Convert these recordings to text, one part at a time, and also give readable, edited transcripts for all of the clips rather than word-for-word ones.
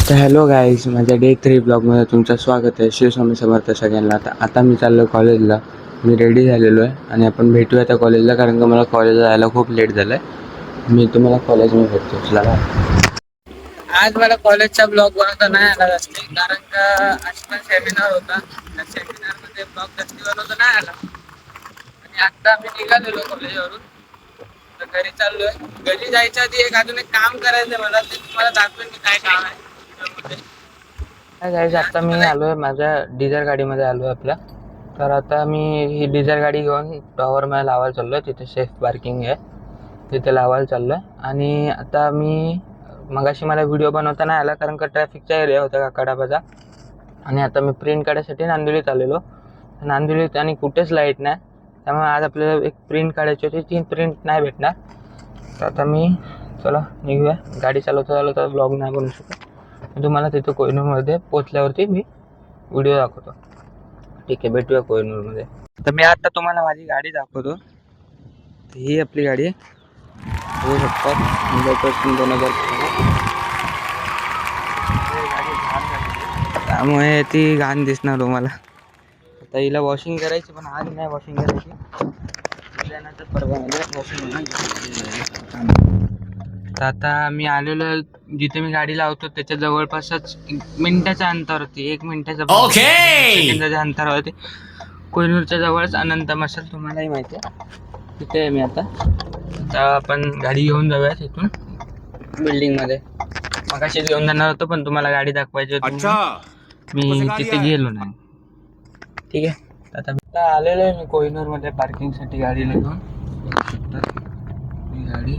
तर hello guys, माझ्या day 3 ब्लॉगमध्ये तुमचं स्वागत आहे. श्री स्वामी समर्थ सगळ्यांना. आता मी चाललो कॉलेजला. मी रेडी झालेलो आहे आणि आपण भेटूया त्या कॉलेजला, कारण का मला कॉलेजला जायला खूप लेट झालं आहे. मी तुम्हाला कॉलेजमध्ये भेटतो. चला बाय. आज मला कॉलेजचा ब्लॉग बनवता नाही आला जास्ती, कारण का आज पण सेमिनार होता. त्या सेमिनारमध्ये ब्लॉग जास्ती बनवता नाही आला. आणि आता मी निघालेलो कॉलेजवरून, तर घरी चाललोय. घरी जायच्या आधी अजून एक काम करायचं मला, ते तुम्हाला दाखवेन मी काय काम आहे. काय गाईज, आता मी आलोय माझ्या डिझायर गाडीमध्ये आलोय आपल्या. तर आता मी ही डिझायर गाडी घेऊन टॉवरमध्ये लावायला चाललोय. तिथे सेफ पार्किंग आहे, तिथे लावायला चाललोय. आणि आता मी मगाशी मला व्हिडिओ बनवता नाही आला, कारण का ट्रॅफिकचा एरिया होता काकडाबाचा. आणि आता मी प्रिंट काढायसाठी नांदिवलीत आलेलो. नांदिवलीत आणि कुठेच लाईट नाही, त्यामुळे आज आपल्याला एक प्रिंट काढायची होती. ती प्रिंट नाही भेटणार. तर आता मी चला निघूया. गाडी चालवता चालवता ब्लॉग नाही बनवू शकत. तुम्हाला तिथं कोहिनूरमध्ये पोचल्यावरती मी व्हिडिओ दाखवतो. ठीक आहे, भेटूया कोहिनूरमध्ये. तर मी आता तुम्हाला माझी गाडी दाखवतो. ही आपली गाडी आहे, बघू शकतात. 2000 त्यामुळे ती घाण दिसणार तुम्हाला. आता हिला वॉशिंग करायची, पण आज नाही वॉशिंग करायची. उद्यानंतर परवानगी वॉशिंग होणार. तर आता मी आलेलो जिथे मी गाडी लावतो त्याच्या जवळपासच मिनिटाच्या अंतरावरती, 1 मिनिटाच्या सेकंदाच्या अंतरावरती कोहिनूरच्या जवळच अनंत मसाल, तुम्हालाही माहिती आहे. तिथे आहे मी आता आपण गाडी घेऊन जाऊया तिथून बिल्डिंगमध्ये. मगाशी घेऊन जाणार होतो, पण तुम्हाला गाडी दाखवायची होती, मी तिथे गेलो नाही. ठीक आहे, आता आलेलो आहे मी कोहिनूरमध्ये पार्किंगसाठी गाडीला घेऊन. ही गाडी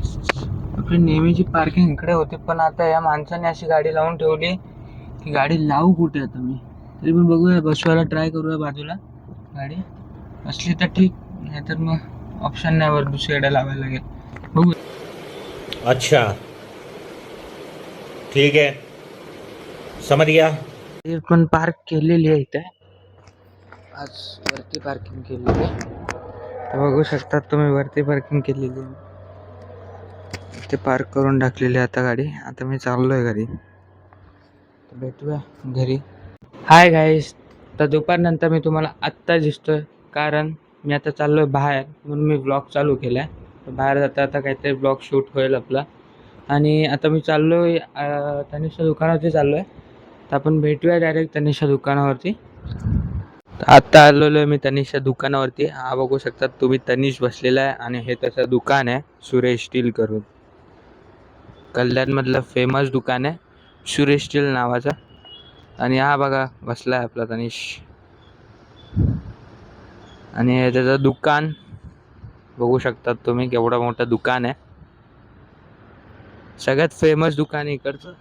आपली नेहमीची पार्किंग इकडे होती, पण आता या माणसाने अशी गाडी लावून ठेवली की गाडी लावू कुठे आता मी. तरी पण बघूया, बसवायला ट्राय करूया बाजूला. गाडी असली तर ठीक, नाहीतर मग ऑप्शन नाही, वर दुसरीकडे लावायला लागेल. बघू. अच्छा ठीक आहे, समज गया. पण पार्क केलेली आहे इथे, आज वरती पार्किंग केलेली आहे. बघू शकतात तुम्ही, वरती पार्किंग केलेली आहे. ते पार्क करून टाकलेली आहे आता गाडी. आता मी चाललोय घरी, तर भेटूया घरी. हाय गाईस, तर दुपारनंतर मी तुम्हाला आत्ता दिसतोय, कारण मी आता चाललोय बाहेर, म्हणून मी ब्लॉग चालू केला आहे. बाहेर जाता आता काहीतरी ब्लॉग शूट होईल आपला. आणि आता मी चाललोय तनिषच्या दुकानावरती चाललोय. तर आपण भेटूया डायरेक्ट तनिषच्या दुकानावरती. आता आलेलो आहे मी तनिषच्या दुकानावरती. हा बघू शकतात तुम्ही, तनिष बसलेला आहे आणि हे त्याचं दुकान आहे, सुरेश स्टील करून. कल्याणमधलं फेमस दुकान आहे सुरेश स्टील नावाचं. आणि हा बघा बसला आहे आपला तनिष. आणि हे त्याचं दुकान बघू शकतात तुम्ही, केवढं मोठं दुकान आहे. सगळ्यात फेमस दुकान आहे इकडचं.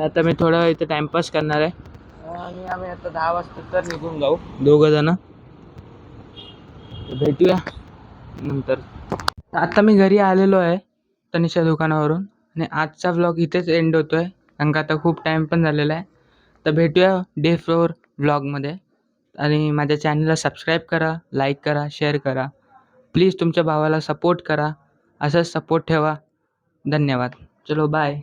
आता मी थोडा इथे टाइमपास करणार आहे आणि आम्ही आता 10 वाजता तर निघून जाऊ दोघं जण. भेटूया नंतर. आता मी घरी आलेलो आहे तनिषच्या दुकानावरून, आणि आजचा व्लॉग इथेच एंड होतोय, कारण का आता खूप टाईम पण झालेला आहे. तर भेटूया डे 4 व्लॉगमध्ये. आणि माझ्या चॅनलला सबस्क्राईब करा, लाईक करा, शेअर करा. प्लीज तुमच्या भावाला सपोर्ट करा, असंच सपोर्ट ठेवा. धन्यवाद. चलो बाय.